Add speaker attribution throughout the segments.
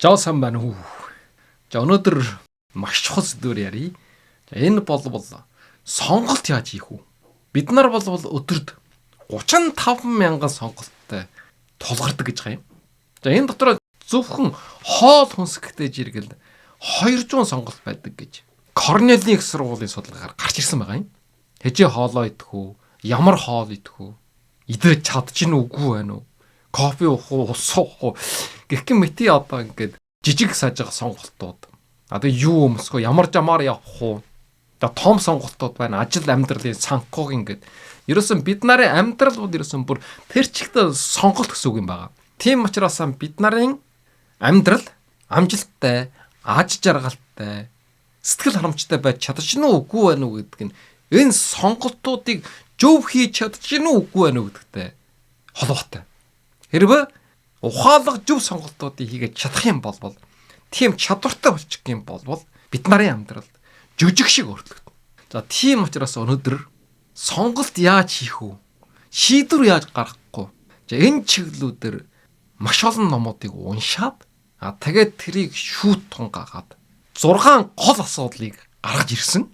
Speaker 1: Жоо сан байна уу. За өнөөдөр маш чухал сэдвээр ярий. За энэ болбол сонголт яаж хийх вэ? Бид нар болбол өдөрт 35 мянган сонголттой тулгардаг гэж байгаа юм. За энэ дотор зөвхөн хоол хүнсгтэй жиргэл 200 сонголт байдаг гэж Корнелийн их сургуулийн судалгаагаар гарч ирсэн байгаа юм. Хэжээ хоолоо идэх үү? Ямар хоол идэх үү? Идэж чадчих нь үгүй байна уу? Кофе уух уу, ус уух уу гэх мэт одоо ингээд жижиг сажиг сонголтууд. Одоо юу өмсгөө, ямар жамаар явах уу? Одоо том сонголтууд байна. Ажил амьдралын санхуг ингээд. Ерөөсөн бид нарын амьдрал бол ерөөсөн бүр тэр чигтээ сонголт гэсэн үг юм байна. Тийм учраас бид нарын амьдрал амжилттай, аж жаргалтай, сэтгэл харамчтай байж чадчих нь үгүй байна уу гэдэг нь энэ сонголтуудыг зөв хийж чадчих нь үгүй байна уу гэдэгтэй холбоотой. Хэрвээ ухаалаг зөв сонголтуудыг хийгээд чадах юм бол тийм чадвартай болчих юм бол бид нарын амьдрал жүжиг шиг өөрчлөгдөнө. За тийм учраас өнөөдөр сонголт яаж хийх вэ? Шийдвэр яаж гаргах вэ? За энэ чиглэлүүдээр маш олон номуудыг уншаад тэгээд тэрийг шүүт тунгаагаад 6 гол асуудлыг гаргаж ирсэн.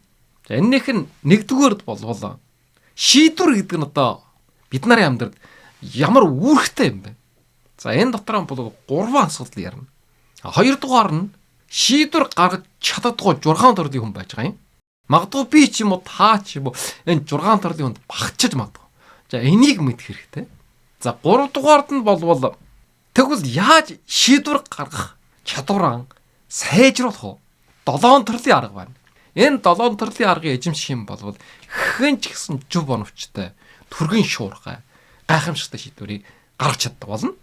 Speaker 1: За энэнийх нь нэгдүгээрд болвол шийдвэр гэдэг нь одоо бид нарын амьдралд ямар үүрэгтэй юм бэ? За энэ дотор бол 3 асуудал ярина. Хоёрдугаар нь шийдвэр гаргаж чаддаггүй 6 төрлийн хүн байж байгаа юм. Магадгүй би ч юм уу та ч юм уу энэ 6 төрлийн хүнд багчиж магадгүй. За энийг мэдэх хэрэгтэй. За 3 дугаард нь болвол тэгвэл яаж шийдвэр гаргах чадвараа сайжруулах вэ? 7 төрлийн арга байна. Энэ 7 төрлийн аргыг эзэмших юм бол хэн ч гэсэн зөв оновчтой, түргэн шуурхай, гайхамшигтай шийдвэрийг гаргаж чаддаг болно.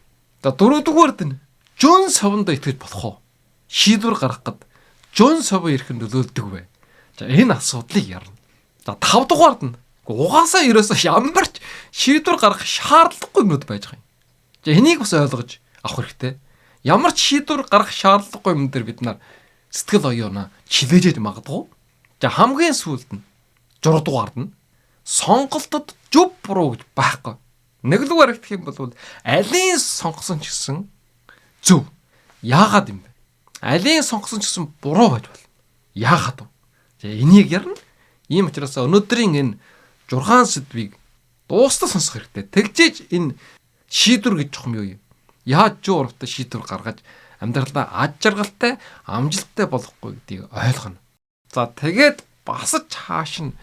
Speaker 1: За 4 дугаард нь жон совонд итгэж болох уу? Шийдвэр гаргах гээд жон совоо ирэх нь нөлөөлдөг вэ? За энэ асуудлыг ярина. За 5 дугаард нь угаасаа ерөөсөө ямар ч шийдвэр гаргах шаардлагагүй юмуд байж байгаа юм. За энийг бас ойлгож авах хэрэгтэй. Ямар ч шийдвэр гаргах шаардлагагүй юм дээр бид нар сэтгэл оюунаа чилээжэж магадгүй. За хамгийн сүүлд нь 6 дугаард нь сонголтод зөв буруу гэж байхгүй. Нэг л үгээр хэлэх юм бол алийн сонгосон ч гэсэн зөв. Яагаад юм бэ? Алийн сонгосон ч гэсэн буруу байж болно. Яагаад вэ? За энийг ярина. Ийм учраас өнөөдрийн энэ 6 сэдвийг дуустал сонсох хэрэгтэй. Тэгжээж энэ шийдвэр гэж чухам юу юм? Яаж зөв урагтай шийдвэр гаргаж амьдралдаа аж жаргалтай, амжилттай болохгүй гэдгийг ойлгоно. За тэгээд бас цааш нь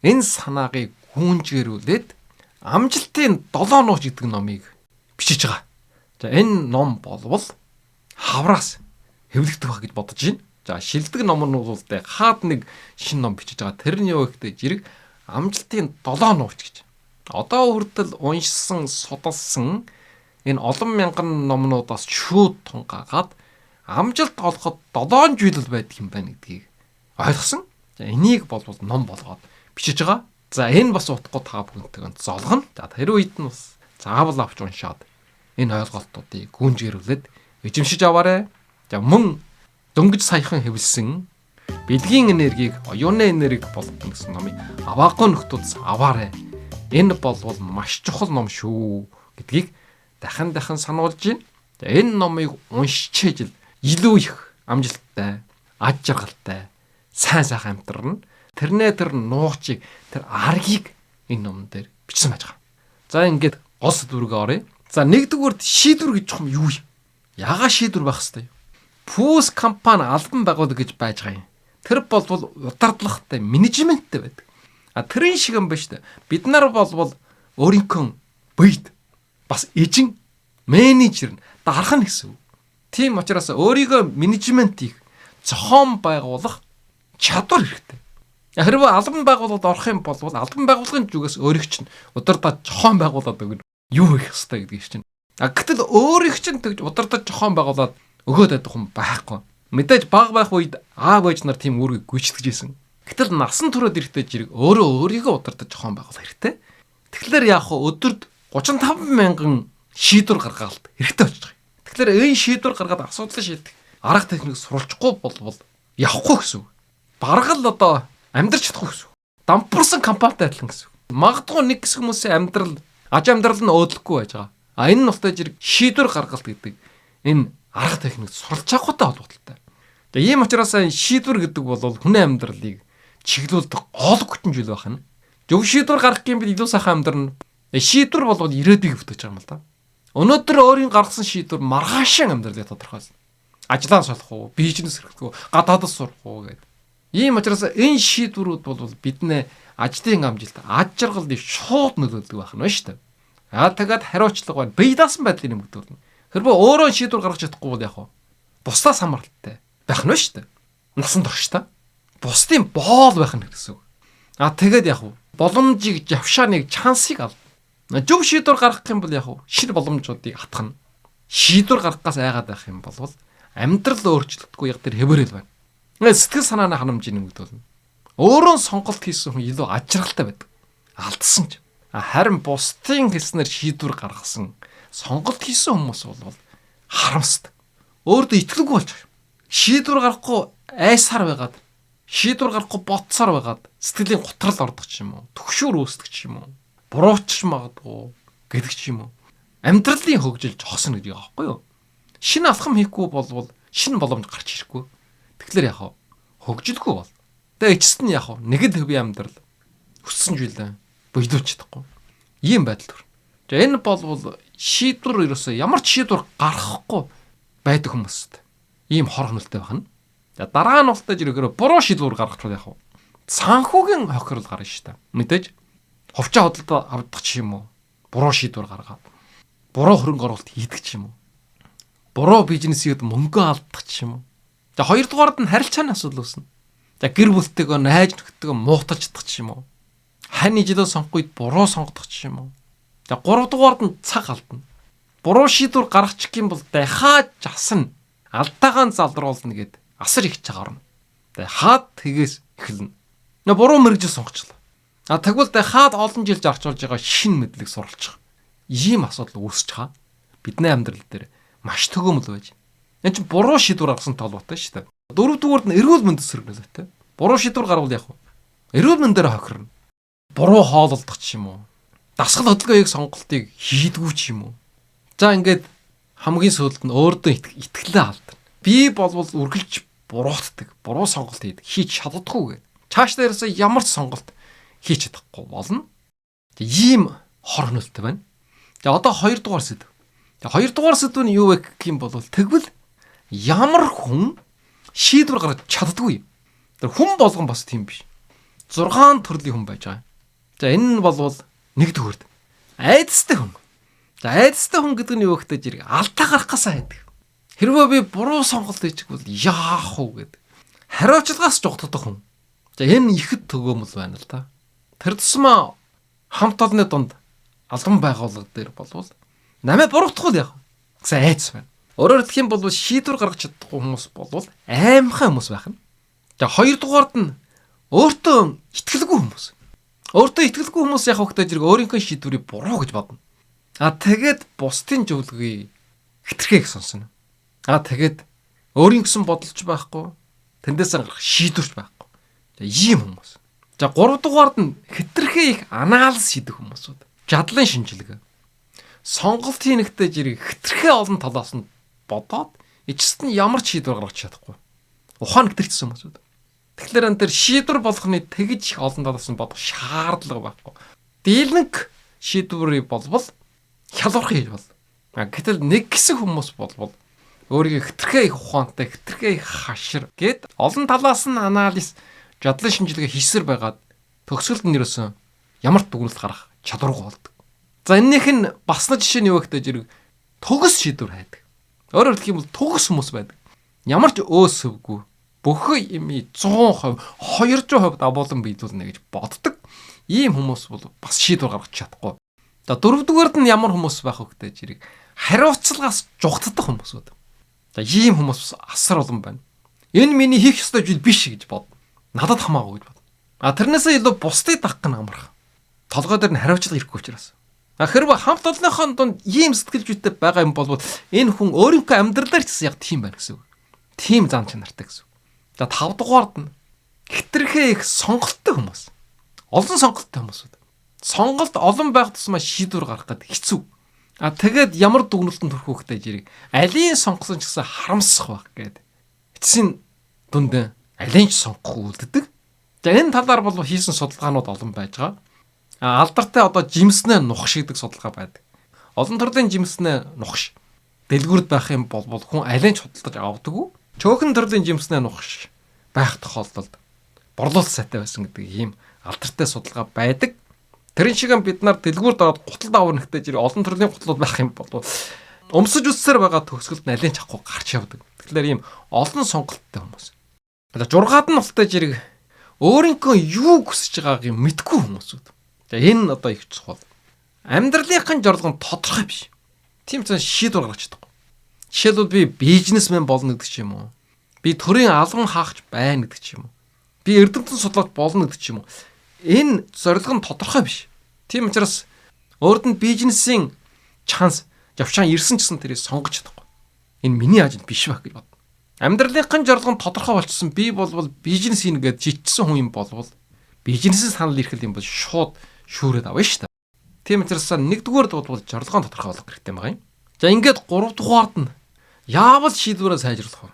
Speaker 1: энэ санааг гүнжгэрүүлээд амжилтын 7 нууц гэдэг номыг бичиж байгаа. За энэ ном болвол хавраас хэвлэгдэх байх гэж бодож байна. За шилдэг номнууд бол хаад нэг шинэ ном бичиж байгаа. Тэр нь юу гэхтэй жирэг амжилтын 7 нууц гэж. Одоо хүртэл уншсан, судалсан энэ олон мянган номнуудаас шүүд тунгаагаад амжилт олоход 7 жил байдаг юм байна гэдгийг ойлгосон. За энийг болвол ном болгоод бичиж байгаа. За энэ бас утгагүй та бүхэнтэйг золгоно. За тэр үед нь бас заавал авч уншаад энэ ойлголтуудыг гүнжгэрүүлээд эзэмшиж аваарай. За мөн дөнгөж саяхан хэвлсэн бэлгийн энергийг оюуны энерги болгоно гэсэн номыг аваагүй нөхдөөс аваарай. Энэ болвол маш чухал ном шүү гэдгийг дахин сануулж байна. За энэ номыг уншчихэж илүү их амжилттай, аж жаргалтай, сайн сайхан амьдрал нь тэрнээ тэр нуучийг, тэр аргийг энэ номон дээр бичсэн байж байгаа. За ингээд гол сэдвүүргээ оръё. За нэгдүгüүрд шийдвэр гэж юм юу юм? Яагаад шийдвэр байх хэвээр юм? Пүүс компани албан байгуулалт гэж байж байгаа юм. Тэр болвол удирдлагатай, менежменттэй байдаг. Тэрийн шиг юм ба штэ. Бид нар болвол өөрийнхөө бийд бас эжин менежер дарах нь гэсэн үг. Тийм учраас өөрийгөө менежментийг зохион байгуулах чадвар хэрэгтэй. Хэрвээ албан байгуулалт орох юм бол албан байгууллагын зүгээс өөрийг чинь удирдах зохион байгуулаад өгнө. Юу хийх ёстой гэдгийг чинь. Гэтэл өөрийг чинь тэгж удирдах зохион байгуулаад өгөөд байдаг хүн байхгүй. Мэдээж баг байх үед аав ээж нар тийм үүргийг гүйцэтгэж исэн. Гэтэл насан туршид ирэхдээ жирэг өөрийгөө удирдах зохион байгуулах хэрэгтэй. Тэгэхээр яг өдөрт 35 мянган шийдвэр гаргалт хэрэгтэй болж байгаа. Тэгэхээр энэ шийдвэр гаргаад асуудлыг шийдэх арга техник суралцахгүй бол явахгүй гэсэн үг. Бараг л одоо амьдрч чадахгүй гэсэн үг. Дампуурсан компанитай адилхан гэсэн үг. Магадгүй нэг хэсэг хүмүүсийн амьдрал, аж амьдрал нь өөдлөхгүй байж байгаа. Энэ нь ултай жирэг шийдвэр гаргалт гэдэг энэ арга техник суралж авахтай холбоотой. Тэгээ ийм учраас шийдвэр гэдэг бол хүний амьдралыг чиглүүлдэг гол хүчин зүйл байна. Зөв шийдвэр гаргах юм бол илүү сайхан амьдрна. Шийдвэр бол ирээдүйг бүтээж байгаа юм л да. Өнөөдөр өөрийн гаргасан шийдвэр маргаашийн амьдралыг тодорхойлно. Ажлаа солих уу, бизнес эрхлэх үү, гадаадас сурах уу гэдэг. Ийм учраас энэ шийдвэрүүд бол бидний ажлын амжилт, аж аргалыг шууд нөлөөлдөг байх нь шүү дээ. Тэгээд хариуцлага байна. Бие даасан байдлыг нэмэгдүүлнэ. Хэрвээ өөрөө шийдвэр гаргаж чадахгүй бол яг уу бусдаас хамааралтай байх нь шүү дээ. Насан туршдаа бусдын боол байх нь гэсэн үг. Тэгээд яг уу боломжийг, завшааныг, чансыг авна. Зөв шийдвэр гаргах юм бол яг уу шинэ боломжуудыг хатгах нь. Шийдвэр гаргахаас айгаад байх юм бол амьдрал өөрчлөгдөхгүй яг тэр хэвээрэл байна. Сэтгэл санааны ханамжийг нэмэгдүүлнэ. Өөрөө сонголт хийсэн хүн илүү ажралтай байдаг. Алдсан ч. Харин бусдын хэлснээр шийдвэр гаргасан, сонголт хийсэн хүмүүс бол харамсдаг. Өөртөө итгэлгүй болж байгаа. Шийдвэр гаргахгүй айсаар байгаад, шийдвэр гаргахгүй ботсоор байгаад сэтгэлийн готрол ордог ч юм уу, түгшүүр үүсдэг ч юм уу, буруучж магадгүй гэдэг ч юм уу. Амьдралын хөгжил жогсон гэдэг аахгүй юу? Шинэ алхам хийхгүй бол шинэ боломж гарч ирэхгүй. Тэгэхээр яг хөгжилгүй бол. Тэгээ эцэст нь яг нэгд хэвийн амьдрал өссөн жилээ бойлооч чадахгүй. Ийм байдал төр. Энэ бол шийдвэр ерөөсөө ямар ч шийдвэр гаргахгүй байдаг хүмүүст ийм хор хөнөлтэй байна. Дараа нь болтой жиргээр буруу шийдвэр гаргах яг санхүүгийн хохирол гарна шүү дээ. Мэдээж ховчоо хөдөлд авдах ч юм уу. Буруу шийдвэр гаргаад буруу хөрөнгө оруулалт хийдэг ч юм уу. Буруу бизнесийг мөнгө алдах ч юм уу. За хоёрдугаард нь харилцааны асуудал үүснэ. За гэр бүлтэйгөө найз нөхдөдөө мууталждах ч юм уу. Хань ижлөө сонгохуйд буруу сонгодох ч юм уу. За гуравдугаард нь цаг алдна. Буруу шийдвэр гаргачих юм бол дахиад жасна. Алдаагаа залруулна гэд асар их чагаар орно. Хаад тгээс эхэлнэ. Буруу мэрэгжил сонгочлаа. Тэгвэл хаад олон жил зарчулж байгаа шинэ мэдлэг суралцах. Ийм асуудал үүсэж байгаа. Бидний амьдрал дээр маш төгөөмөл байж. Энэ чинь буруу шийдвэр гаргасан толгойтой шүү дээ. Дөрөвдүгээрд нь эрүүл мэндийн сэргээлтэй. Буруу шийдвэр гаргавал яг нь эрүүл мэндээр хохирно. Буруу хооллолдох ч юм уу. Дасгал хөдөлгөөний сонголтыг хийдгүү ч юм уу. За ингээд хамгийн сүүлд нь өөртөө итгэлээ алдна. Би болвол үргэлж буруутдаг. Буруу сонголт хийж чаддаггүй гэдэг. Цааш дээрээс ямар ч сонголт хийж чадахгүй болно. Ийм хор хөнөлтөй байна. За одоо 2 дугаар сэдв. За 2 дугаар сэдв нь юу вэ гэх юм бол тэгвэл ямар хүн шийдвэр гаргаж чаддаггүй. Тэр хүн болгон бас тийм биш. 6 төрлийн хүн байж байгаа. За энэ нь бол нэгдүгээрд айдастай хүн. За айдастай хүн гэдэг нь юу гэхтэй зэрэг алдаа гаргахаасаа хайдаг. Хэрвээ би буруу сонголт хийчих бол яах вэ гэдэг. Хариуцлагаас жогтдох хүн. За энэ ихэд төгөөмөл байна л да. Тэр тусмаа хамт олонны дунд албан байгууллага дээр болвол намайг буруутгах яах вэ гэсэн айдас байна. Өөрөөр хэлэх юм бол шийдвэр гаргаж чадахгүй хүмүүс бол аимхай хүмүүс байх нь. За хоёрдугаард нь өөртөө итгэлгүй хүмүүс. Өөртөө итгэлгүй хүмүүс яг хөөхтэй зэрэг өөрийнхөө шийдвэрийг буруу гэж бодно. Тэгээд бусдын зөвлөгөөийг хэтэрхийг сонсно. Тэгээд өөрийн гэсэн бодолч байхгүй, тэндээс гарах шийдвэрч байхгүй. За ийм хүмүүс. За 3 дугаард нь хэтэрхий их анализ хийдэг хүмүүсүүд. Чадлын шинжилгээ. Сонголт хийхдээ зэрэг хэтэрхий олон талаас нь бодоод эцэст нь ямар ч шийдвэр гаргаж чадахгүй. Ухаан хэтэрхсэн хүмүүсүүд. Тэгэхээр энэ төр шийдвэр болгохны тэгж их олон талаас нь бодох шаардлага байхгүй. Дийлэнх шийдвэрийг болвол хялбарх хийж бол. Гэтэл нэг хэсэг хүмүүс болвол өөрийн хэтэрхий их ухаантай, хэтэрхий их хашир гэд олон талаас нь анализ, чадлын шинжилгээ хийсэр байгаад төгсгөлд нь ерөөсөн ямар ч дүгнэлт гарах чадваргүй болдог. За энэнийх нь басна жишээ нь юу гэхтэй зэрэг төгс шийдвэр хайдаг. Өөрөөр хэлэх юм бол төгс хүмүүс байдаг. Ямар ч өөсөвгүй бүх юм 100%, 200% давуулан биелүүлнэ гэж боддог. Ийм хүмүүс бол бас шийдвэр гаргаж чадахгүй. За дөрөвдүгээрд нь ямар хүмүүс байх вэ гэхтэй зэрэг хариуцлагаас жугтдах хүмүүсүүд. За ийм хүмүүс асар олон байна. Энэ миний хийх ёстой зүйл биш гэж бодно. Надад хамаагүй гэж бодно. Тэрнээсээ илүү бусдыг дагах нь амарх. Толгой дээр нь хариуцлага ирэхгүй учраас. Хэрвээ хамт олонныхон донд ийм сэтгэл зүйтэй байгаа юм бол энэ хүн өөрийнхөө амьдралаар ч гэсэн яг тийм байна гэсэн үг. Тийм зан чанартай гэсэн үг. За 5 дугаард нь хэтэрхий их сонголттой хүмүүс. Олон сонголттой хүмүүсүүд. Сонголт олон байх тусмаа шийдвэр гаргах гэдэг хэцүү. Тэгээд ямар дүгнэлтэнд хүрэх вэ гэхээр алийн сонгосон ч гэсэн харамсах байх гэдэг. Эцсийн дунд алийн ч сонгох үлддэг. За энэ талаар бол хийсэн судалгаанууд олон байж байгаа. Алдартай одоо жимснээ нухш гэдэг судалгаа байдаг. Олон төрлийн жимснээ нухш дэлгүүрд байх юм бол хүн алийн ч худалдаж авдаггүй. Чөөхөн төрлийн жимснээ нухш байх тохиолдолд борлуулалт сайтай байсан гэдэг ийм алдартай судалгаа байдаг. Тэрэн шиг бид нар дэлгүүрд ороод гуталд авах нэгтэй зэрэг олон төрлийн гутлууд байх юм бол өмсөж үссээр байгаа төгсгөлд налийн чахгүй гарч явдаг. Тэгэхээр ийм олон сонголттой хүмүүс. Жургаад нь болтой зэрэг өөрийнхөө юу хүсэж байгааг мэдгүй хүмүүсүүд. За энэ одоо их чухал. Амьдралынхын зорилго нь тодорхой биш. Тийм ч шийдвэр гаргаж чадахгүй. Жишээлбэл би бизнесмен болно гэдэг ч юм уу. Би төрийн албан хаагч байна гэдэг ч юм уу. Би эрдэмтэн судлаач болно гэдэг ч юм уу. Энэ зорилго нь тодорхой биш. Тийм учраас өөрөнд нь бизнесийн шанс явшаан ирсэн ч гэсэн тэрийг сонгож чадахгүй. Энэ миний ажил биш байх гэж бод. Амьдралынхын зорилго нь тодорхой болчихсон. Би болвол бизнес хийн гэж жичсэн хүн юм болвол бизнесээс санал ирэх юм бол шууд шүүрээд авна шүү дээ. Тийм учраас нэгдүгээр бол зорилгоо тодорхой болгох хэрэгтэй байгаа юм. За ингээд 3 дугаард нь яавал шийдвэрээ сайжруулах вэ?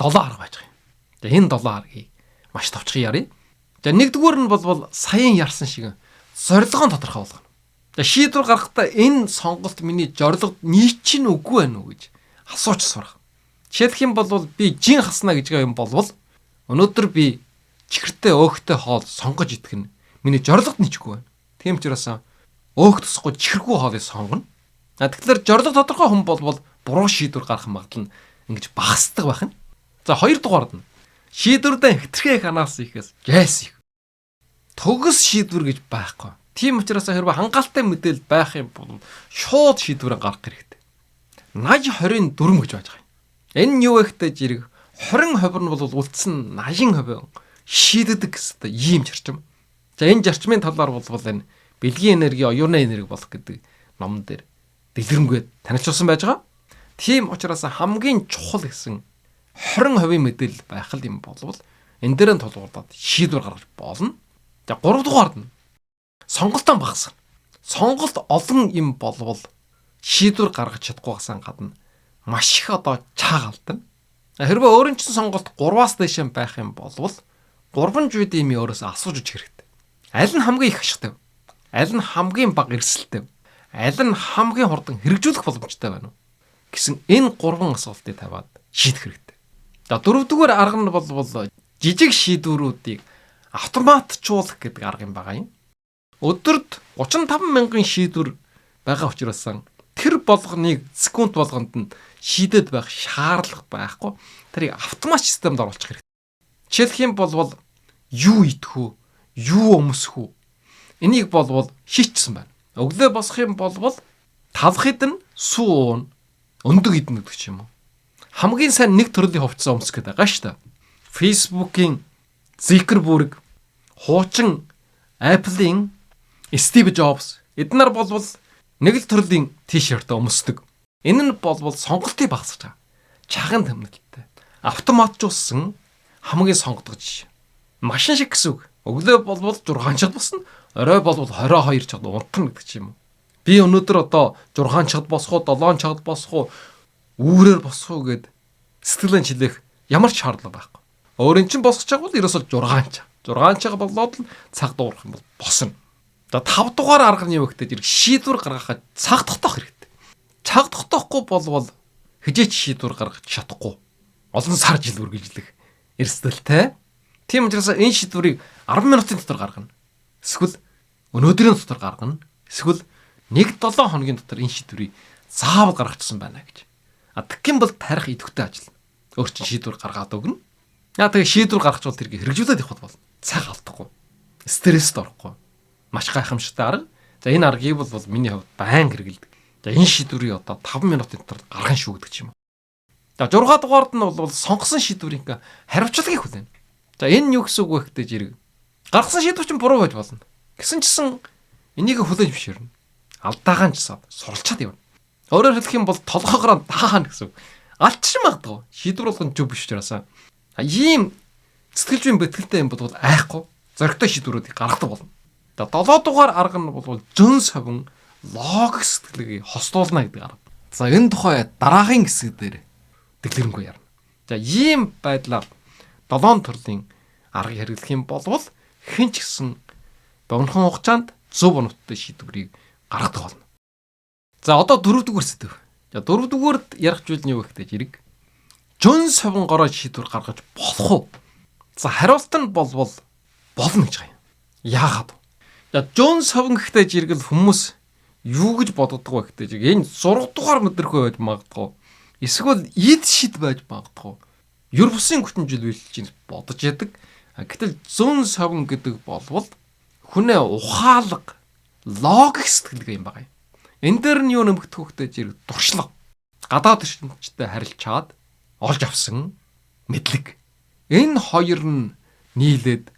Speaker 1: 7 арга байж байгаа юм. За энэ 7 аргыг маш товчхон ярив. За нэгдүгээр нь бол саяхан ярьсан шиг зорилгоо тодорхой болгоно. За шийдвэр гаргахдаа энэ сонголт миний зорилгод нийцэн үгүй байна уу гэж асууж сурах. Жишээлх юм бол би жин хаснаа гэж байгаа юм болвол өнөөдөр би чихэртэй өөхтэй хоол сонгож идэх нь миний зорилгод нийцэхгүй байна. Тийм ч учраас өөх тусахгүй чихэргүй хоолыг сонгоно. Тэгэхээр зорилго тодорхой хүн бол буруу шийдвэр гаргах магадлал нь ингэж багасдаг байх нь. За 2 дугаард нь шийдвэрдээ хэтэрхий ханаас ихээс жайс их. Төгс шийдвэр гэж байхгүй. Тийм учраас хэрвээ хангалттай мэдээлэл байх юм бол шууд шийдвэрээ гаргах хэрэгтэй. 80-20-4 гэж байж байгаа юм. Энэ нь юу вэ гэхтэй зэрэг 20% нь бол үлдсэн 80% шийддэг гэсэн ийм зарчим. За энэ зарчмын талаар бол энэ бэлгийн энерги, оюуны энерги болох гэдэг номон дээр дэлгэрэнгүй танилцуулсан байж байгаа. Тийм учраас хамгийн чухал гэсэн 20% мэдээлэл байх юм болвол энэ дээр нь тулгуурлаад шийдвэр гаргаж болно. За 3 дугаард нь сонголтоо багасгах. Сонголт олон юм болвол шийдвэр гаргаж чадахгүйгээс гадна маш их одоо чаагаалдаг. Хэрвээ өөрөнчсөн сонголт 3-аас дээш байх юм болвол 3 жууд юм өөрөөсөө асууж үзэх хэрэгтэй. Аль нь хамгийн их ашигтай вэ? Аль нь хамгийн бага эрсдэлтэй вэ? Аль нь хамгийн хурдан хэрэгжүүлэх боломжтой байна уу гэсэн энэ 3 асуултыг тавиад шийдэх хэрэгтэй. За 4-р арга нь бол жижиг шийдвэрүүдийг автоматжуулах гэдэг арга юм байгаа юм. Өдөрт 35 мянган шийдвэр байгаа учраас тэр болгоныг секунд болгонд нь шийдэд байх шаардлага байхгүй. Тэрийг автомат системд оруулах хэрэгтэй. Жишээлх юм бол юу идэх үү, юу өмсөх үү? Энийг бол шийдсэн байна. Өглөө босох юм бол талх идэн, сүү уун, өндөг идэн гэдэг ч юм уу. Хамгийн сайн нэг төрлийн хувцас өмсөх гэдэг байгаа шүү дээ. Facebook-ийн Zuckerberg, хуучин Apple-ийн Steve Jobs эднэр бол нэг л төрлийн t-shirt өмсдөг. Энэ нь бол сонголтыг багасгаж байгаа. Чаган тэмнэлттэй. Автоматжуулсан хамгийн сонгодог жишээ. Машин шиг гэсэн үг. Өглөө бол 6 чад босно, орой бол 22 чад унтна гэдэг ч юм уу. Би өнөөдөр одоо 6 чад босох уу, 7 чад босох уу, үүрээр босох уу гэд сэтгэлэн чилээх ямар ч шаардлага байхгүй. Өөрийн чинь босох чаг бол ерөөсөө 6 чаг. 6 чаг болоод л цаг дуурах юм бол босно. За 5 дугаар арга нь юу вэ гэхээр шийдвэр гаргахад цаг тогтоох хэрэгтэй. Цаг тогтоохгүй бол хижээч шийдвэр гаргах чадахгүй. Олон сар жил үргэлжлэх эрсдэлтэй. Тийм учраас энэ шийдвэрийг 10 минутын дотор гаргана. Эсвэл өнөөдрийн дотор гаргана. Эсвэл 1-7 хоногийн дотор энэ шийдвэрийг заавал гаргачихсан байна гэж. Тэгэх юм бол тарих идэвхтэй ажил. Өөр чинь шийдвэр гаргаад өгнө. Тэгээ шийдвэр гаргах бол тэрийг хэрэгжүүлээд явах бол цаг алдахгүй. Стресст орохгүй. Маш гайхамшигтай арга. За энэ аргыг бол миний хувьд байнга хэрэгэлдэг. За энэ шийдвэрийг одоо 5 минутын дотор гаргана шүү гэдэг ч юм уу. За 6 дугаард нь бол сонгосон шийдвэрийн хариуцлагыг хүлээнэ. За энэ нь юу гэсэн үг вэ гэхтэй зэрэг гаргасан шийдвэр чинь буруу байж болно. Гэсэн чсэн энийг хүлээж бишэрнэ. Алдаагаа нь чсаад суралцаад явна. Өөрөөр хэлэх юм бол толгоогоор даахна гэсэн үг. Алдчихсан магадгүй. Шийдвэр болгоно зүг биш учраас ийм сэтгэл зүйн бэтгэлтэй юм бол айхгүй зоригтой шийдвэрүүдийг гаргадаг болно. За 7 дугаар арга нь бол зөн совин логик сэтгэлгээ хослуулна гэдэг арга. За энэ тухай дараагийн хэсэг дээр дэлгэрэнгүй ярина. За ийм байдлаар 7 төрлийн арга хэрэглэх юм болвол хэн ч гэсэн богинохон хугацаанд зөв онцтой шийдвэрийг гаргадаг болно. За одоо 4-р сэдв. За 4-р ярих зүйл нь юу вэ гэхтэй зэрэг жон совингороо шийдвэр гаргаж болох уу? За хариулт нь болвол болно гэж байна. Яагаад? За жон совин гэхтэй зэрэг л хүмүүс юу гэж боддог вэ гэхтэй зэрэг энэ 6 дугаар мэдрэхүй байж магадгүй. Эсвэл эд шид байж магадгүй. Юр бусын хүчин зүйлүүлж чинь бодож яадаг. Гэтэл зөн совин гэдэг болвол хүнээ ухаалаг логик сэтгэлгээ юм байна. Энэ дээр нь юу нэмэгдэх хөхтэй зэрэг туршлага. Гадаад эрчимчтэй харилцаад олж авсан мэдлэг. Энэ хоёр нь нийлээд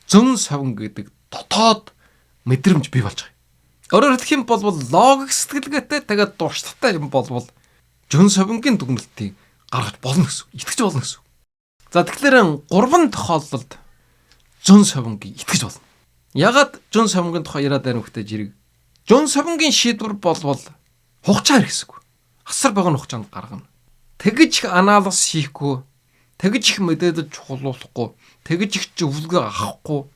Speaker 1: зөн совин гэдэг дотоод мэдрэмж бий болж байгаа. Өөрөөр хэлэх юм бол логик сэтгэлгээтэй тэгээд дуршлагтай юм болвол зөн совингийн дүгнэлтийг гаргаж болно гэсэн. Итгэж болно гэсэн. За тэгэхээр 3 тохиолдолд зөн совингийг итгэж болно. Ягаад зөн совингийн тухай яриад байна вэ гэхтэй зэрэг зөн совингийн шийдвэр болвол хугацаа хэрэгсэхгүй. Асар богино хугацаанд гаргана. Тэгж их анализ хийхгүй, тэгж их мэдээлэл чухалуулахгүй, тэгж их зөвлөгөө авахгүй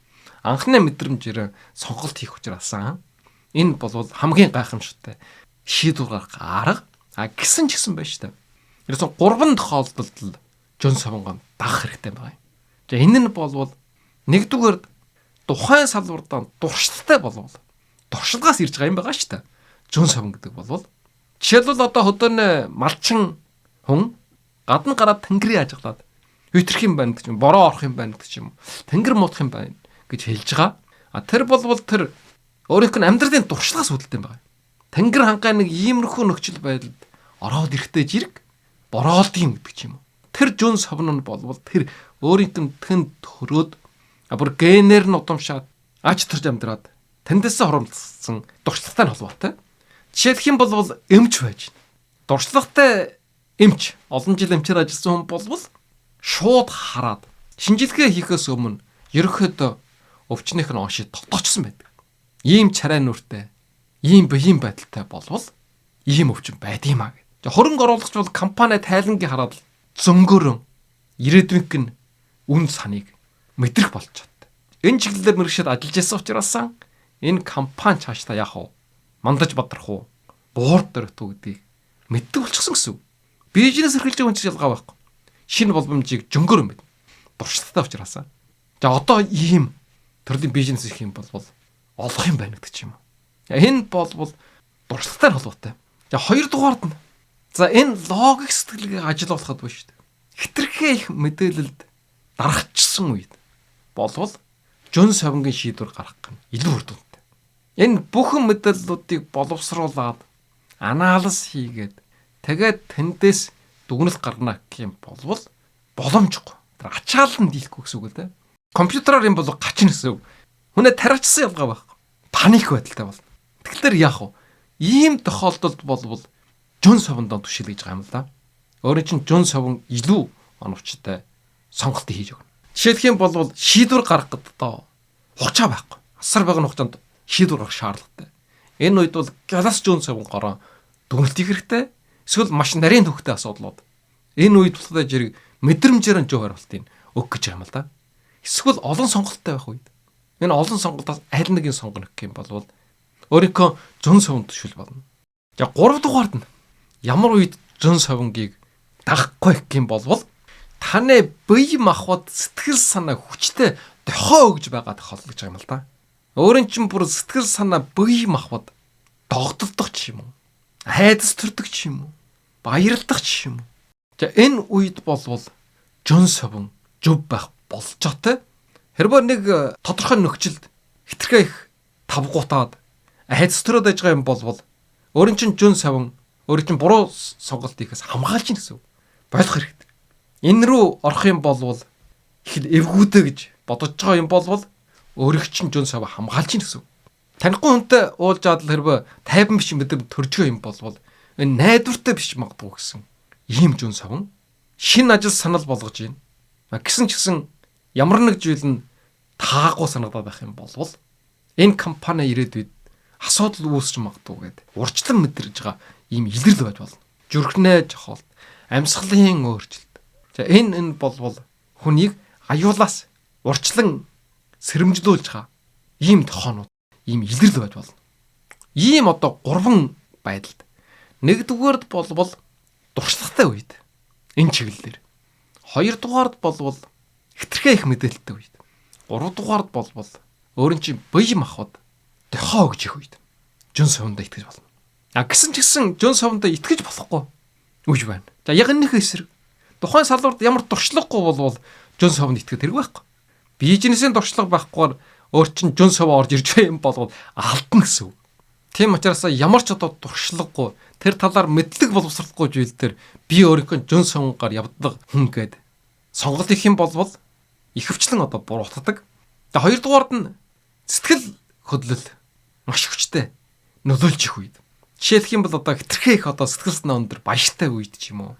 Speaker 1: анхны мэдрэмжээр сонголт хийх учраас энэ болвол хамгийн гайхамшигтай шийдвэр гаргах арга. Гэсэн ч гэсэн байж та. Ерөөсөн 3 тохиолдолд л зөн совингоо дагах хэрэгтэй байна. За энэ нь болвол нэгдүгээр тухайн салбарт дуршлагтай болвол туршлагаас ирж байгаа юм байгаа шүү дээ. Зөн совин гэдэг болвол жишээлбэл одоо хөдөөний малчин хүн гадна гараад тэнгэрийн ажиглаад хүйтрэх юм байна гэж юм, бороо орох юм байна гэж юм, тэнгэр муудах юм байна гэж хэлж байгаа. Тэр болвол тэр өөрийнх нь амьдралын туршлагаас үүдэлтэй юм байна. Тэнгэр хангаа нэг иймэрхүү нөхцөл байдалд ороод ирэхтэй зэрэг бороолд юм гэдэг ч юм уу. Тэр зөн совин нь болвол тэр өөрийнх нь тэнд төрөөд бүр генээр нь удамшаад ач төрж амьдраад тэндээс хоромтсон дуршлагтай нь холбоотой. Жишээлх юм бол эмч байж. Дуршлагтай эмч, олон жил эмчээр ажилласан хүн болвол шууд хараад шинжилгээ хийхээс өмнө ерөнхийдөө өвчнийх нь оншид тогтоочсон байдаг. Ийм царай нүртэй, ийм биеийн байдалтай болвол ийм өвчин байдгиймаа гэж. Хөрөнгө оруулагч бол компани тайлангийн хараад зөнгөөрөн ирээдүйнх нь үн саныг мэдрэх болж чаддаг. Энэ чиглэлээр мэргэшээд ажиллаж байсан учраас энэ компани цаашдаа яах вэ? Мандаж бадрах уу? Буурд дөрөв гэдгийг мэддэг болчихсон гэсэн. Бизнес эрхэлж байгаа хүн чинь ялгаа байхгүй. Шинэ боломжийг жөнгөөр мэднэ. Дуршлагтай учраас. За одоо ийм төрлийн бизнес их юм болвол олох юм байна гэдэг ч юм уу. Энэ болвол дуршлагтай холбоотой. За хоёрдугаард нь за энэ логик сэтгэлгээ ажиллуулахад байна шүү дээ. Хитрхээ их мэдээлэлд дарахчихсан үед болвол зөн совингийн шийдвэр гаргах нь илүү үр дүнтэй. Энэ бүхэн мэдээллүүдийг боловсруулад анализ хийгээд тэгээд тэндээс дүгнэлт гаргана гэх юм болвол боломжгүй. Тэр ачаалал нь дийлэхгүй гэсэн үг л дээ. Компьютераар юм бол гачна гэсэн үг. Хүнээ тариачсан ялгаа байхгүй. Паник байдалтай болно. Тэгэхээр яах вэ? Ийм тохиолдолд болвол зөн совиндоо түшил гэж байгаа юм л да. Өөрийн чинь зөн совин илүү оновчтой сонголт хийж өгнө. Жишээлх юм бол шийдвэр гаргах гэдэг доо хугацаа байхгүй. Асар богино хугацаанд шийдвэр гаргах шаардлагатай. Энэ үед бол галас зөн совин гороо дүгнэлт хийх хэрэгтэй. Эсвэл маш нарийн төвхтэй асуудлууд. Энэ үед болохоор зэрэг мэдрэмжээр нь зөв хариултыг өгөх гэж юм л да. Эсвэл олон сонголттой байх үед. Энэ олон сонголтоос аль нэгийг сонгоно гэх юм бол өөрийнхөө зөн совин төшөл болно. За 3 дугаард нь ямар үед зөн совингийг дагахгүй гэх юм бол таны бие махбод сэтгэл санаа хүчтэй дохоо өгж байгаа тохиол гэж байгаа юм л да. Өөрийн чинь бүр сэтгэл санаа бие махбод догдолдог ч юм уу. Хайдас төрдөг ч юм уу. Баярлах ч юм уу. За энэ үед болвол зөн совин зөв байх болцоотой. Хэрвээ нэг тодорхой нөхцөлд хитрхээ их тавгуутаад хайдас төрөд байж байгаа юм болвол өөрийн чинь зөн совин өөрийн чинь буруу сонголт хийхээс хамгаалж ийн гэсэн үг. Ойлгох хэрэгтэй. Энэ рүү орох юм болвол их эвгүүдэ гэж бодож байгаа юм болвол өөрийг чинь зөн совин хамгаалж ийн гэсэн үг. Танихгүй хүнтэй уулз чадал хэрвээ тайван биш мэдрэмж төрж байгаа юм болвол энэ найдвартай биш магадгүй гэсэн ийм зөн совин шинэ ажил санал болгож байна. Гэсэн ч гэсэн ямар нэг зүйл нь таагүй санагдаад байх юм болвол энэ компани ирээдүйд асуудал үүсч магадгүй гэдэг. Урчлан мэдэрж байгаа ийм илрэл байж болно. Зүрхнээ жохол, амьсгалын өөрчлөлт. За энэ болвол хүнийг аюулаас урчлан сэрэмжлүүлж байгаа ийм тохоонууд, ийм илрэл байж болно. Ийм одоо 3 байдалд. Нэгдүгээрд болвол дуршлагтай үед энэ чиглэлээр. Хоёрдугаард болвол хитрхээ их мэдээлэлтэй үед. Гуравдугаард болвол өөрийн чинь бие махбод дохоо өгж их үед. Жон совондоо итгэж болно. Гэсэн ч гэсэн жон совондоо итгэж болохгүй үгүй байна. За яг энэхээ эсрэг тухайн салбарт ямар дуршлаггүй болвол жон совонд итгэх хэрэг байхгүй. Бизнесийн дуршлаг байхгүйгээр өөр чин жон совоо орж ирж байгаа юм болвол алдна гэсэн үг. Тийм учраас ямар ч одоо дуршлаггүй тэр талаар мэдлэг боловсралгүй зүйл дээр би өөрийнхөө жон совонгаар явдаг хүн гээд сонголт их юм болвол ихэвчлэн одоо буруутгадаг. Тэгээ хоёрдугаард нь сэтгэл хөдлөл маш хүчтэй нөлөөлж их үед. Жишээлх юм бол одоо хитрхээ их одоо сэтгэл санаа өндөр баяртай үед ч юм уу.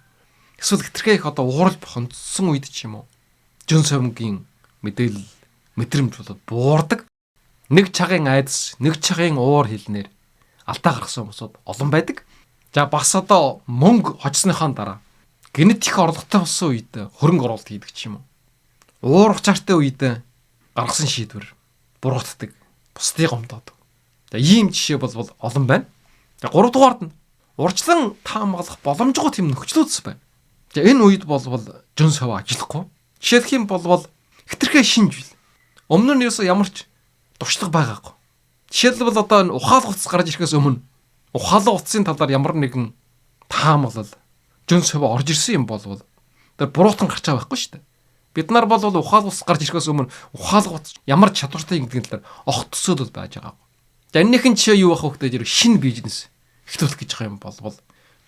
Speaker 1: Эсвэл хитрхээ их одоо уурал бохондсон үед ч юм уу. Жон совонгийн мэдээлэл мэдрэмж болоод буурдаг. Нэг цагийн айдас, нэг цагийн уур хилнэр алдаа гаргасан хүмүүсүүд олон байдаг. За бас одоо мөнгө хочсныхаа дараа генет их орлоготой болсон үед хөрөнгө оруулалт хийдэг ч юм уу. Уур учаартай үед гаргасан шийдвэр буруутдаг, бусдыг гомдоодог. За ийм жишээ болвол олон байна. За 3 дугаард нь урьдчилан таамаглах боломжгүй тийм нөхцлүүдс байна. За энэ үед болвол жон совоо ажиллахгүй. Жишээлх юм болвол хитрхээ шинжвэл өмнө нь юусаа ямар ч туршлага байгаагүй. Жишээлбэл одоо энэ ухаалаг утас гарч ирэхээс өмнө ухаалаг утасын талаар ямар нэгэн таамаглал жон совоо орж ирсэн юм болвол тэр буруутан гарчаа байхгүй шүү дээ. Бид нар бол ухаалаг утас гарч ирэхээс өмнө ухаалаг утас ямар чадвартай ингэдэг талаар огт төсөөлөл байж байгаа. За энэхэн жишээ юу байх вэ гэдэг зэрэг шинэ бизнес эхлүүлэх гэж байгаа юм болвол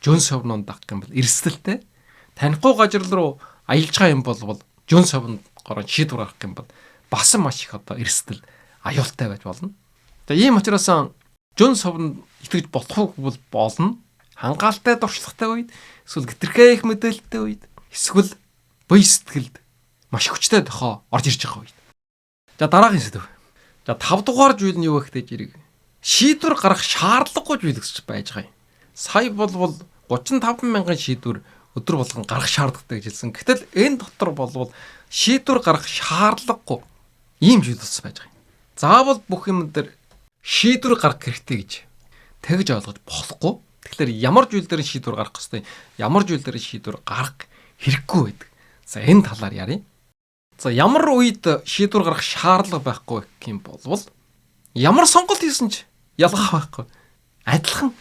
Speaker 1: жон совноо дах юм бол эрсдэлтэй танихгүй газар руу аялж байгаа юм болвол жон совнд гороо шийдвэр гаргах юм бол бас маш их одоо эрсдэл аюултай байж болно. За ийм учраас жон совнд итгэж болох бол болно. Хангалттай дуршлагтай үед, эсвэл хитрхээ их мэдээлэлтэй үед, эсвэл бие сэтгэлд маш хүчтэй дохоо орж ирж байгаа үед. За дараагийн сэдв. За 5 дугаар зүйл нь юу вэ гэдэг зэрэг шийдвэр гаргах шаардлагагүй зүйл гэж байж байгаа юм. Сая болвол 35 мянган шийдвэр өдөр болгон гаргах шаардлагатай гэж хэлсэн. Гэтэл энэ дотор болвол шийдвэр гаргах шаардлагагүй ийм зүйл бас байж байгаа юм. Заавал бүх юм дээр шийдвэр гаргах хэрэгтэй гэж тэгж ойлгож болохгүй. Тэгэхээр ямар зүйл дээр шийдвэр гаргах хэвтэй, ямар зүйл дээр шийдвэр гаргах хэрэггүй байдаг. За энэ талаар ярив. За ямар үед шийдвэр гаргах шаардлага байхгүй гэх юм болвол ямар сонголт хийсэн ч ялгаа байхгүй. Адилхан.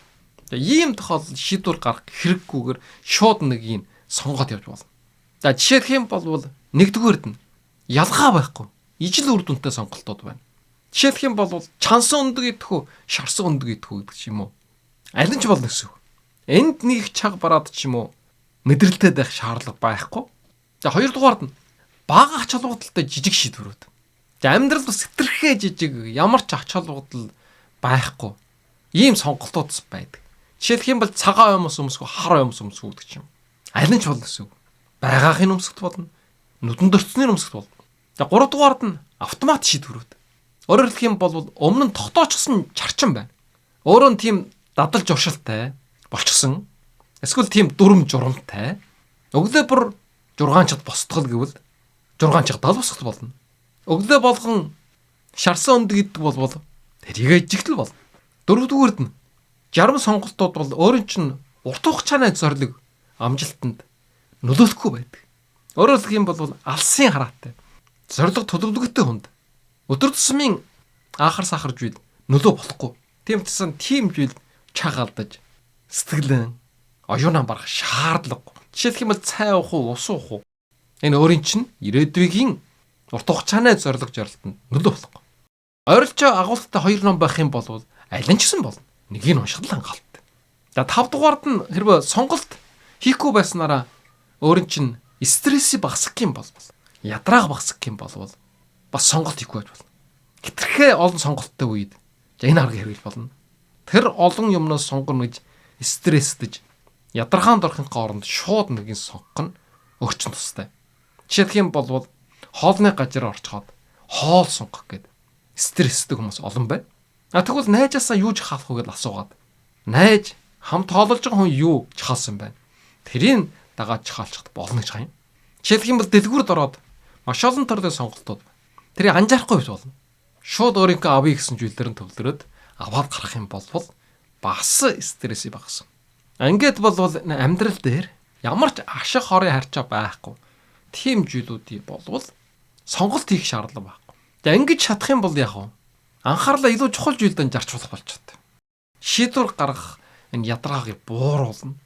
Speaker 1: Ийм тохиолдолд шийдвэр гаргах хэрэггүйгээр шууд нэг юм сонгоод явж болно. За жишээлх юм болвол нэгдүгээрд нь ялгаа байхгүй. Ижил үр дүнтэй сонголтууд байна. Жишээлх юм бол чансан өндөг идэх үү, шарсан өндөг идэх үү гэдэг ч юм уу. Аль нь ч болно гэсэн үг. Энд нэг чаг бараад ч юм уу мэдрэлтэй байх шаардлага байхгүй. За хоёрдугаард нь бага ач холбогдолтой жижиг шийдвэрүүд. За амьдрал бас хитрхээ жижиг ямар ч ач холбогдол байхгүй. Ийм сонголтууд байдаг. Жишээлх юм бол цагаан юмс өмсгөө, хар юмс өмсгөө гэдэг ч юм. Аль нь ч болно гэсэн үг. Байгаахын өмсгөлт болно. Нүдэн дөрцсөний өмсгөлт болно. За гуравдугаард нь автомат шийдвэрүүд. Өөрөөр хэлэх юм бол өмнө нь тогтоочсон чарчин байна. Өөрөө нь тийм дадал журшилтай болчихсон. Эсвэл тийм дүрм журамтай. Өглөө бүр 6 чад босдгол гэвэл 6 чад 70 босгол болно. Өглөө болгон шарсан өндөг гэдэг бол тэрийгэ жигтэл болно. Дөрөвдүгээрд нь 60 сонголтууд бол өөрийн чинь урт хугацааны зорилго амжилтанд нөлөөлөхгүй байдаг. Өөрөөр хэлэх юм бол алсын хараатай. Зорилго төлөвлөгөөтэй хүнд. Өдөр тутмын аахар сахарж үйл нөлөө болохгүй. Тийм ч тийм зүйл чаг алдаж сэтгэлэн оюунаа барах шаардлагагүй. Жишээлх юм бол цай уух уу, ус уух уу. Энэ өөрийн чинь ирээдүйн урт хугацааны зорилго зорилтонд нөлөө болохгүй. Ойролцоо агуулгатай 2 ном байх юм бол аль нь ч гэсэн болно. Нэгийг уншихад л хангалттай. За 5 дугаард нь хэрвээ сонголт хийхгүй байснараа өөрийн чинь стресси багасгах юм бол ядрааг багасгах юм бол бас сонголт хийхгүй байж болно. Хитрхээ олон сонголттой үед энэ арга хэрэгжиж болно. Тэр олон юмнаас сонгоно гэж стресстэж ядаргаан дорхийнхаа оронд шууд нэг нь сонгох нь өөрчлөн тустай. Жишээлх юм бол хоолны газар орчход хоол сонгох гэдэг стресстэй хүмүүс олон байна. Тэгвэл найжаасаа юу ч хаалах вэ гэж асуугаад. Найж хамт тоололж байгаа хүн юу чахалсан байна? Тэрийг дагаад чахалчихд болно гэж байгаа юм. Жишээлх юм бол дэлгүүрд ороод маш олон төрлийн сонголтууд. Тэрийг анжаарахгүй биш болно. Шууд өөрийнхөө авъя гэсэн зүйлээр нь төвлөрөөд аваад гарах юм бол бас стресс багсан. Ингээд бол амьдрал дээр ямар ч ашиг хорын харьцаа байхгүй. Тийм зүйлүүдий болвол сонголт хийх шаардлага байхгүй. За ингэж чадах юм бол яг нь анхаарлаа илүү чухал зүйлдээ зарцуулах болчиход. Шийдвэр гаргах энэ ядаргааг бууруулна.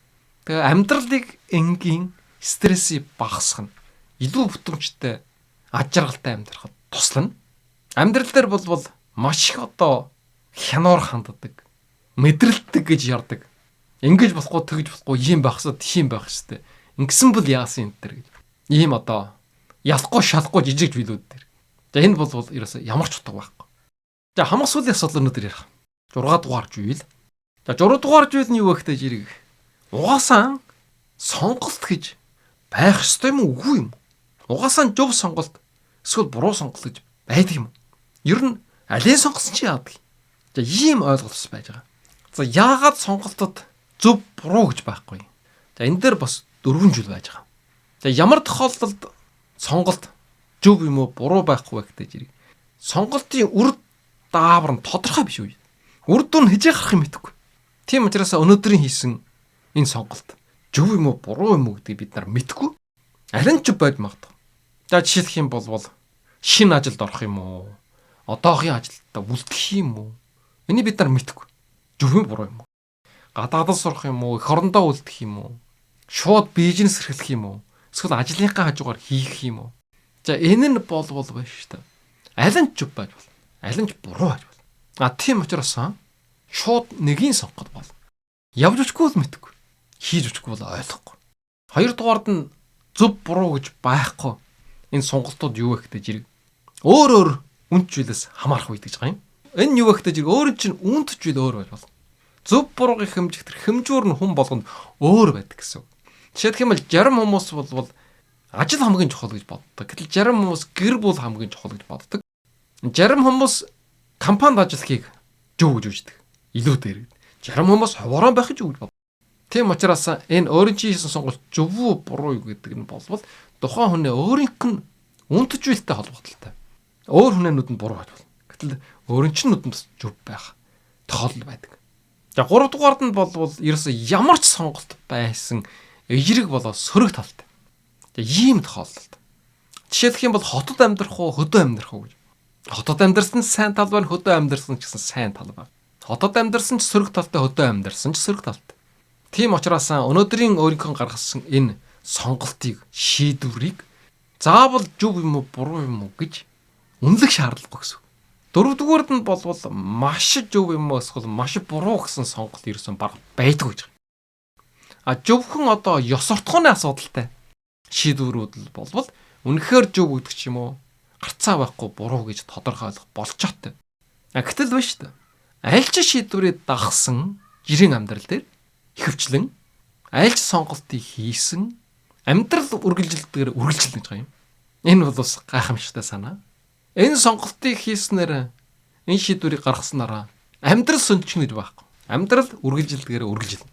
Speaker 1: Тэгээ амьдралыг энгийн стрессийг багасгах нь илүү бүтэмжтэй аж аргалтай амьдрахад туслана. Амьдрал дээр бол маш их хянуур ханддаг, мэдрэлтдэг гэж ярддаг. Ингэж болохгүй, тэгж болохгүй, ийм байхсаа тийм байх хэвээр. Ингэсэн бол яасан энэ төр гэж. Ийм ялахгүй шалахгүй жижиг зүйлүүд дээр. За энэ бол ерөөсөө ямар ч утга байхгүй. За хамаг сүүлийн асуудал өнөөдөр ярих. 6 дугаар жийл. За 6 дугаар жийл нь юу вэ гэхтэй жирийг. Угаасаа сонголт гэж байх ёстой юм уу, үгүй юм? Угаасаа зөв сонголт эсвэл буруу сонголт гэж байдаг юм. Ер нь алийг сонгосон чи яадаг? За ийм ойлголт байж байгаа. За яагаад сонголтод зөв буруу гэж байхгүй? За энэ дээр бас 4 зүйл байж байгаа. За ямар тохиолдолд сонголт зөв юм уу буруу байхгүй вэ гэдэг жирийг. Сонголтын үр даавар нь тодорхой биш үү? Үр дүн хижээ гарах юм мэдэхгүй. Тийм учраас өнөөдрийн хийсэн энэ сонголт зөв юм уу буруу юм уу гэдгийг бид нар мэдэхгүй. Алин ч байж магадгүй. За жишээлх юм бол шинэ ажилд орох юм уу? Одоогийн ажилдаа үлдэх юм уу? Энийг бид нар мэдэхгүй. Зөв юм буруу юм уу? Гадаадд сурах юм уу? Эх орондоо үлдэх юм уу? Шууд бизнес эрхлэх юм уу? Эсвэл ажлынхаа хажуугаар хийх юм уу? За энэ нь бол байна шүү дээ. Аль нь ч байж бол. Аль нь ч буруу байж бол. Тийм учраас шууд нэгийг сонгоход бол. Явж өчгүй л мэдэхгүй. Хийж өчгүй бол ойлгохгүй. Хоёрдугаард нь зөв буруу гэж байхгүй. Энэ сонголтууд юу вэ гэдэг жирэг. Өөр үнд зүйлээс хамаарах үед гэж байгаа юм. Энэ юу вэ гэдэг жирэг өөр чинь үнд зүйл өөр байж болно. Зөв буруугийн хэмжих тэр хэмжүүр нь хүн болгонд өөр байдаг гэсэн. Жишээлх юм бол зарим хүмүүс бол ажил хамгийн чухал гэж боддог. Гэтэл зарим хүмүүс гэр бүл хамгийн чухал гэж боддог. Зарим хүмүүс компанид ажиллахыг зөв гэж үздэг. Илүү дээр. Зарим хүмүүс ховорон байх гэж үг боддог. Тийм учраас энэ өөрийн чинь хийсэн сонголт зөв үү буруу юу гэдэг нь болвол тухайн хүний өөрийнх нь үнэт зүйлтэй холбогдолтой. Өөр хүний нүдэнд буруу байж болно. Гэтэл өөрийн чинь нүдэнд зөв байх тохиолдол байдаг. За 3 дугаард нь бол ерөөсөө ямар ч сонголт байсан эерэг болоо сөрөг талтай. За ийм тохиолдолд. Жишээлх юм бол хотод амьдрах уу, хөдөө амьдрах уу гэж. Хотод амьдрсан ч сайн тал байна, хөдөө амьдрсан ч гэсэн сайн тал байна. Хотод амьдрсан ч сөрөг талтай, хөдөө амьдрсан ч сөрөг талтай. Тийм учраас өнөөдрийн өөрийнхөө гаргасан энэ сонголтыг, шийдвэрийг заавал зөв юм уу, буруу юм уу гэж үнэлэх шаардлагагүй гэсэн. 4 дугаард нь бол маш зөв юм уу эсвэл маш буруу гэсэн сонголт ирсэн баг байдгүй гэж. Зөвхөн ёс суртахууны асуудалтай шийдвэрүүд болвол үнэхээр зөв гэдэг ч юм уу гарцаа байхгүй буруу гэж тодорхойлох болчоотой. Гэтэл биш шүү дээ. Аль ч шийдвэрийг дагсан жирийн амьдрал дээр ихэвчлэн аль ч сонголтыг хийсэн амьдрал үргэлжилдгээр үргэлжилнэ гэж байгаа юм. Энэ бол бас гайхамшигтай санаа. Энэ сонголтыг хийснээр энэ шийдвэрийг гаргаснараа амьдрал сончно гэж байхгүй. Амьдрал үргэлжилдгээр үргэлжилнэ.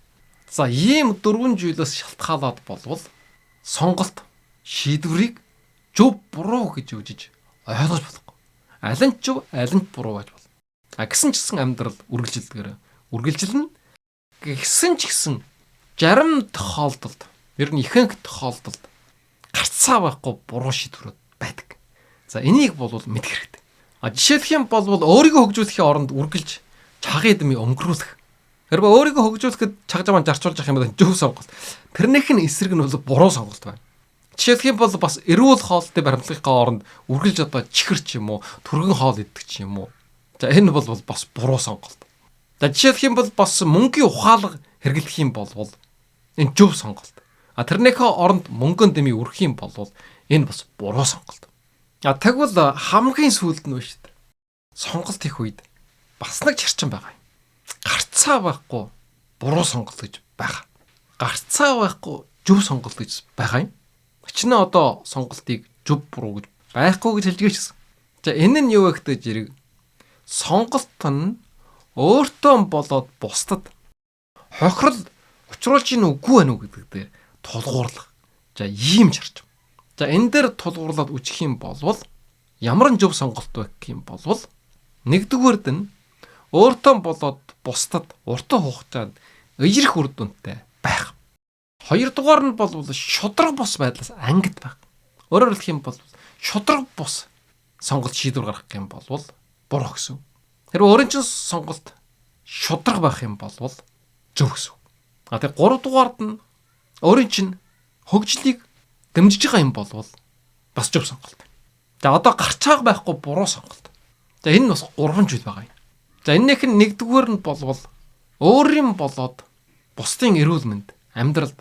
Speaker 1: За ийм 4 зүйлээс шалтгаалаад болвол сонголт шийдвэрийг зөв буруу гэж үзэж ойлгож болохгүй. Аль нь зөв, аль нь буруу байж болно. Гэсэн ч гэсэн амьдрал үргэлжилдгээр үргэлжилнэ. Гэсэн ч гэсэн зарим тохиолдолд, ер нь ихэнх тохиолдолд гарцаа байхгүй буруу шийдвэрүүд байдаг. За энийг бол мэдэх хэрэгтэй. Жишээлх юм бол өөрийгөө хөгжүүлэхийн оронд үргэлж чагийн дэмий өнгөрүүлэх. Хэрвээ өөрийгөө хөгжүүлэхэд чагжаамаа зарчуулж явах юм бол зөв сонголт. Тэрнийх нь эсрэг нь бол буруу сонголт байна. Жишээлх юм бол бас эрүүл хоолтын баримтлагын оронд үргэлж чихэр ч юм уу, түргэн хоол идэх ч юм уу. За энэ бол бас буруу сонголт. За жишээлх юм бол бас мөнгөний ухаалаг хэрэглэх юм бол энэ зөв сонголт. Тэрнийхээ оронд мөнгөнд дэмий үрэх юм бол энэ бас буруу сонголт. Тэгвэл хамгийн сүүлд нь шүү дээ. Сонголт хийх үед бас нэг зарчим байгаа юм. Гарцаа байхгүй буруу сонголт гэж байгаа. Гарцаа байхгүй зөв сонголт гэж байгаа юм. Өчнөө сонголтыг зөв буруу гэж байхгүй гэж хэлж гээчихсэн. За энэ нь юу вэ гэдэг жирэг сонголт нь өөртөө болоод бусдад хохирол учруулж ийн үгүй байна уу гэдэг дээр тулгуурлах. За ийм чарч. За энэ дээр тулгуурлаад үжих юм болвол ямар нэг зөв сонголт байх юм болвол нэгдүгээрд нь өөртөө болоод бусдад уртаа хугацаанд эерх үр дүнтэй байх. Хоёрдугаар нь бол шудраг бус байдлаас ангид байх. Өөрөөр хэлэх юм бол шудраг бус сонголт шийдвэр гаргах юм бол буруу гэсэн. Тэр өөрийн чинь сонголт шудраг байх юм бол зөв гэсэн. А тэр гуравдугаард нь өөрийн чинь хөгжлийг дэмжиж байгаа юм бол бас зөв сонголт. За одоо гарч байгаа байхгүй буруу сонголт. За энэ нь бас 3 зүйл байгаа юм. За энэнийх нь нэгдүгээр нь болвол өөрийн болоод бусдын эрүүл мэнд амьдралд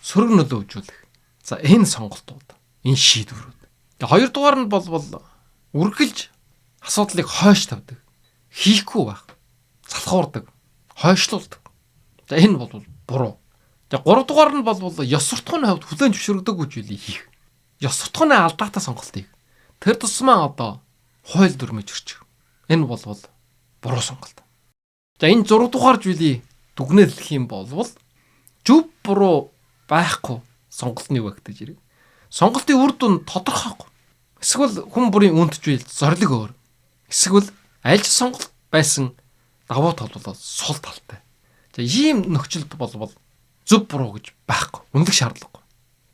Speaker 1: сөрөг нөлөө үзүүлэх. За энэ сонголтууд, энэ шийдвэрүүд. За хоёрдугаар нь болвол үргэлж асуудлыг хойш тавьдаг, хийхгүй байх, залхуурдаг, хойшлуулдаг. За энэ бол буруу. За гуравдугаар нь болвол ёс суртахууны хувьд хүлээн зөвшөөрөгдөөгүй зүйлийг хийх. Ёс суртахууны алдаатай сонголтыг тэр тусмаа одоо хууль дүрмэж өрчих. Энэ бол буруу сонголт. За энэ 6 дугаар зүйлийг дүгнэлт хэлэх юм бол зөв буруу байхгүй сонголтны үг гэж ирэг. Сонголтын үр дүн тодорхойгүй. Эсвэл хүн бүрийн үнд зүйл зориг өөр. Эсвэл аль ч сонголт байсан давуу тал бол сул талтай. За ийм нөхцөлд болвол зөв буруу гэж байхгүй. Үнэлэх шаардлагагүй.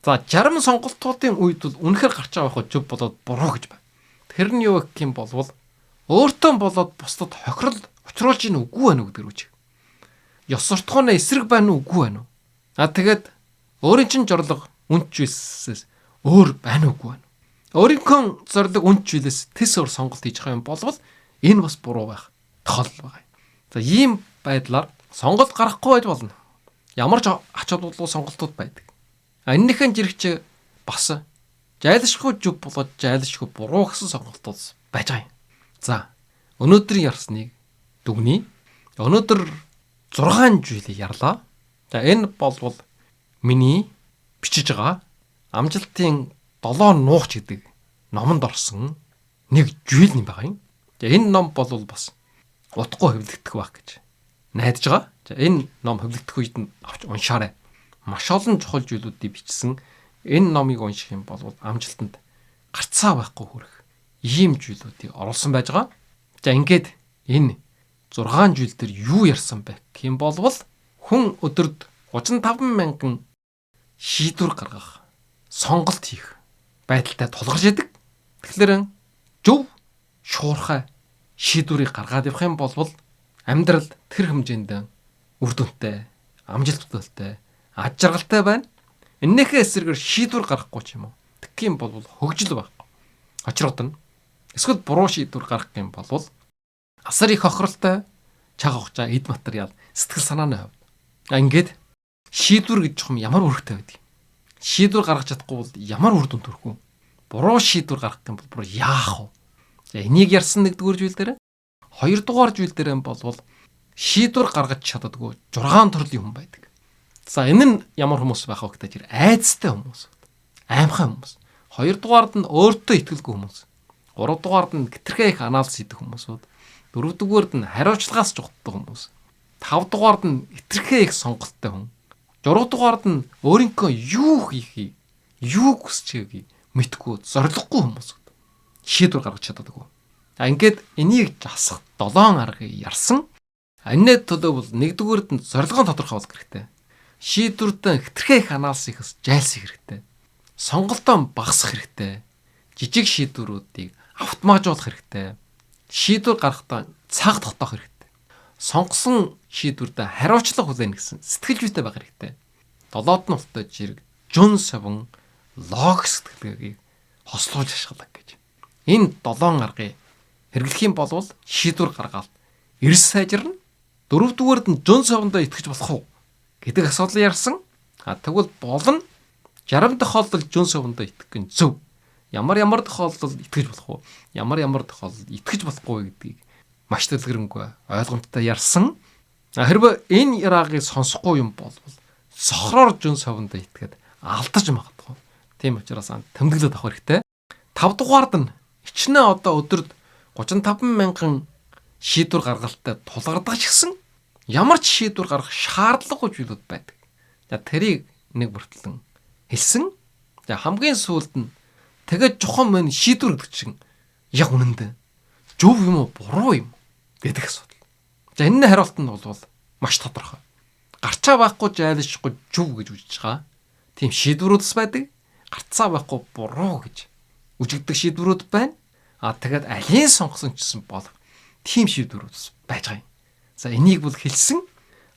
Speaker 1: За зарим сонголтуудын үед бол үнэхээр гарч байгаа байх зөв болоод буруу гэж байна. Тэр нь юу гэх юм бол өөртөө болоод бусдад хохирол учруулж ийн үгүй байна уу гэдэг рүү чиг. Ёс суртахууны эсрэг байна уу үгүй байна уу? А тэгээд өөрийн чинь зорилго үнд зүйлсээс өөр байна уугүй байна. Өөрийнхөө зорилго үнд зүйлээс тэс өөр сонголт хийж байгаа юм болвол энэ бас буруу байх тохиолдол байгаа юм. За ийм байдлаар сонголт гарахгүй байж болно. Ямар ч ач холбогдол сонголтууд байдаг. Энэнийхэн жирэгч бас жайлшгүй зөв болоод жайлшгүй буруу гэсэн сонголтууд байж байгаа юм. За өнөөдрийн ярьсныг дүгнэе. Өнөөдөр 6 зүйлийг ярлаа. За энэ болвол миний бичиж байгаа амжилтын 7 нуугч гэдэг номонд орсон нэг зүйл юм байгаа юм. За энэ ном болвол бас утгагүй хэвлэгдэх байх гэж найдаж байгаа. За энэ ном хэвлэгдэх үед нь авч уншаарай. Маш олон чухал зүйлүүдийг бичсэн энэ номыг унших юм бол амжилтанд гарцаа байхгүй хүрэх ийм зүйлүүдийг оруулсан байж байгаа. За ингээд энэ 6 зүйл дээр юу ярьсан бэ гэх юм бол хүн өдөрт 35 мянган шийдвэр гаргах, сонголт хийх байдалтай тулгарч яадаг. Тэгэхээр зөв шуурхай шийдвэрийг гаргаад явах юм бол амьдрал тэр хэмжээнд үр дүнтэй, амжилттай, аж жаргалтай байна. Эннийхээ эсрэгээр шийдвэр гаргахгүй ч юм уу. Тэгэх юм бол хөгжил байхгүй. Очроод нь эсвэл буруу шийдвэр гаргах юм бол асар их хохиролтой, чаг хугацаа, эд материал, сэтгэл санааны хувьд. Ингээд шийдвэр гэж юм ямар үүрэгтэй байдаг. Шийдвэр гаргаж чадахгүй бол ямар үр дүн төрөх вэ? Буруу шийдвэр гаргах юм бол яах вэ? За энийг ярьсан нэгдүгээр зүйл дээр, хоёрдугаар зүйл дээр бол шийдвэр гаргаж чаддаггүй 6 төрлийн хүн байдаг. За энэ нь ямар хүмүүс байх вэ гэдэг чинь айцтай хүмүүс, аимхай хүмүүс. Хоёрдугаард нь өөртөө итгэлгүй хүмүүс. Гуравдугаард нь хэтэрхий их анализ хийдэг хүмүүсүүд. Дөрөвдүгээрд нь хариуцлагаас жугддаг хүмүүс. Тавдугаард нь хэтэрхий их сонголттой хүн. Жургадугаард нь өөрийнхөө юу хийхийг, юу хүсэж байгааг мэдгүй, зориггүй хүмүүс. Шийдвэр гаргаж чаддаггүй. Ингээд энийг засах 7 аргыг ярьсан. Энэний төлөө бол нэгдүгээрд нь зорилгоо тодорхойлох хэрэгтэй. Шийдвэртэн хэтэрхий их анализ хийхээс жайлсах хэрэгтэй. Сонголтоо багасгах хэрэгтэй. Жижиг шийдвэрүүдийг автоматжуулах хэрэгтэй. Шийдвэр гаргахдаа цаг тогтоох хэрэгтэй. Сонгосон шийдвэртээ хариуцлага хүлээнэ гэсэн сэтгэл зүйтэй байх хэрэгтэй. Долоод нь ултай жирэг жун совин логик сэтгэлгээгийг хослуулж ашиглах гэж. Энэ 7 аргыг хэрэглэх юм бол шийдвэр гаргаад эрс сайжирна. Дөрөвдүгээрд нь жун совиндоо итгэж болох уу гэдэг асуудал ярьсан. Тэгвэл болно 60 тохиолдолд жун совиндоо итгэх нь зөв. Ямар тохиолдолд итгэж болох уу? Ямар тохиолдолд итгэж болохгүй гэдгийг маш дэлгэрэнгүй ойлгомжтой ярьсан. Хэрвээ энэ яраагийг сонсохгүй юм бол сохроор жун совиндоо итгээд алдаж магадгүй. Тийм учраас тэмдэглээд авах хэрэгтэй. 5 дугаард нь хичнээн одоо өдөрт 35 мянган шийдвэр гаргалттай тулгардаг ч гэсэн ямар ч шийдвэр гаргах шаардлагагүй зүйлүүд байдаг. За тэрийг нэг бүртлэн хэлсэн. За хамгийн сүүлд нь тэгээд жохон мань шийдвэр гэдэг чинь яг үнэндээ зөв юм уу буруу юм гэдэг асуудал. За энэ хариулт нь бол маш тодорхой. Гарчаа байхгүй жайлшгүй зөв гэж үзэж байгаа. Тийм шийдвэрүүдс байдаг. Гарцаа байхгүй буруу гэж үжигдэх шийдвэрүүд байна. Тэгээд алийн сонгосон ч гэсэн болох тийм шийдвэрүүд байж байгаа юм. За энийг бол хэлсэн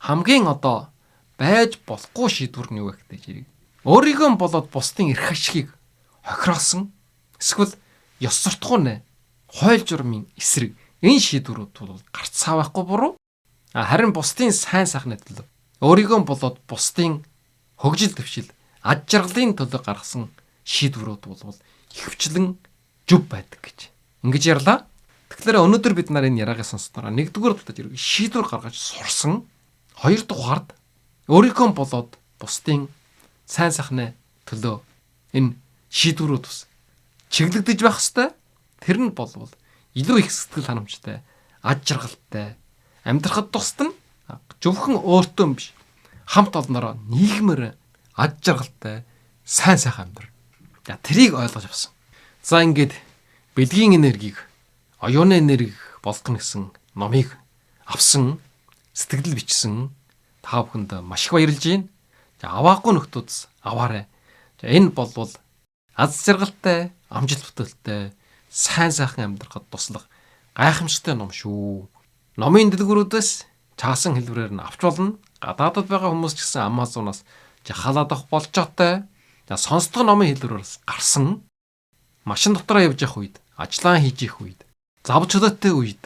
Speaker 1: хамгийн одоо байж болохгүй шийдвэр нь юу вэ гэдэг чинь өөрийгөө болоод бусдын эрх ашигыг хохироолсон эсвэл ёс суртахуун хууль журмын эсрэг энэ шийдвэрүүд бол гарцаа байхгүй буруу. Харин бусдын сайн сайхны төлөө өөрийгөө болоод бусдын хөгжил дэвшил ад жаргалын төлөө гаргасан шийдвэрүүд бол ихэвчлэн зөв байдаг гэж ингэж ярьлаа. Тэгэхээр өнөөдөр бид нар энэ яриагаа сонссноор нэгдүгээр талд шийдвэр гаргаж сурсан, хоёр дахь өөрийнхөө болоод бусдын сайн сайхны төлөө энэ шийдвэрүүд ус чиглэгдэж байх хэвээр. Тэр нь болвол илүү их сэтгэл ханамжтай, ад жаргалтай амьдрахад тусад нь зөвхөн өөртөө биш хамт олнороо нийгмээр ад жаргалтай сайн сайхан амьдрал. За тэрийг ойлгож авсан. За ингээд бэлгийн энергийг оюуны энерги болгоно гэсэн номыг авсан, сэтгэл бичсэн та бүхэнд маш их баярлж байна. За аваагүй нөхдөөс аваарай. За энэ болвол аз жаргалтай, амжилт бүтээлтэй, сайн сайхан амьдрахад туслах гайхамшигтай ном шүү. Номын дэлгүүрүүдээс цаасан хэлбэрээр нь авч болно. Гадаадд байгаа хүмүүс ч гэсэн Amazon-аас жахалаад авах болжоотой. За сонсдог номын хэлбэрээс гарсан машин дотроо явж явах үед, ажиллаа хийж явах үед, зав чөлөөтэй үед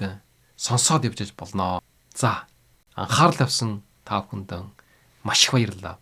Speaker 1: сонсоод явж болно. За анхаарал тавьсан та бүхэнд маш их баярлалаа.